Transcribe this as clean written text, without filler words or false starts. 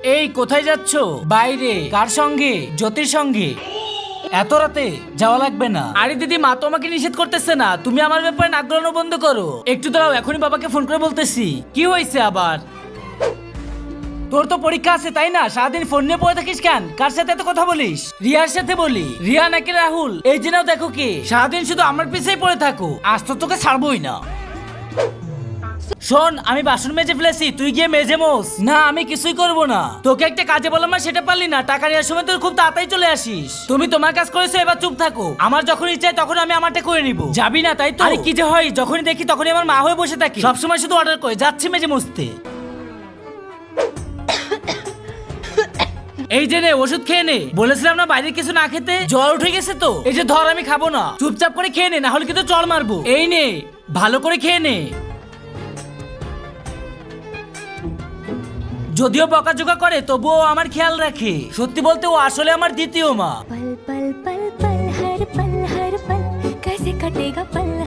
এই কোথায় যাচ্ছ? বাইরে। কার সঙ্গে? জ্যোতির সঙ্গে। এত রাতে যাওয়া লাগবে না। আরে দিদি, মা তো আমাকে নিষেধ করতেছে না, তুমি আমার ব্যাপারে নাক গলানো বন্ধ করো। একটু দাঁড়াও, এখনই বাবাকে ফোন করে বলতেছি। কি হয়েছে আবার? তোর তো পরীক্ষা আছে তাই না? সারাদিন ফোন নিয়ে পড়ে থাকিস কেন? কার সাথে এত কথা বলিস? রিয়ার সাথে বলি। রিয়া নাকি রাহুল? এই যে নাও দেখো কে। সারাদিন শুধু আমার পিছেই পড়ে থাকো, আজ তো তোকে ছাড়বই না। শোন, আমি বাসন মেজে ফেলেছি, তুই গিয়ে মেজে মোস। না, আমি কিছুই করব না। তোকে একটা কাজে বললাম না, সেটা পারলি না। টাকা নেওয়ার সময় তুই খুব তাড়াতাড়ি চলে আসিস। তুমি তোমার কাজ করেছো, এবার চুপ থাকো। আমার যখন ইচ্ছা তখন আমি আমারটা করে নিব। যাবি না তাই তো? আরে কি যে হয়, যখনই দেখি তখনই আমার মা হয়ে বসে থাকি, সবসময় শুধু অর্ডার করে যাচ্ছি মেজে মুছতে। এই যে নে, ওষুধ খেয়ে নে। বলেছিলাম না বাইরে কিছু না খেতে। জ্বর উঠে গেছে তো। এই যে ধর, আমি খাবো না, চুপচাপ করে খেয়ে নে, না হলে কিন্তু চড় মারবো। এই নে, ভালো করে খেয়ে নে। যদিও বকাঝকা করে তবুও আমার খেয়াল রাখে। সত্যি বলতে ও আসলে আমার দ্বিতীয় মা। पल पल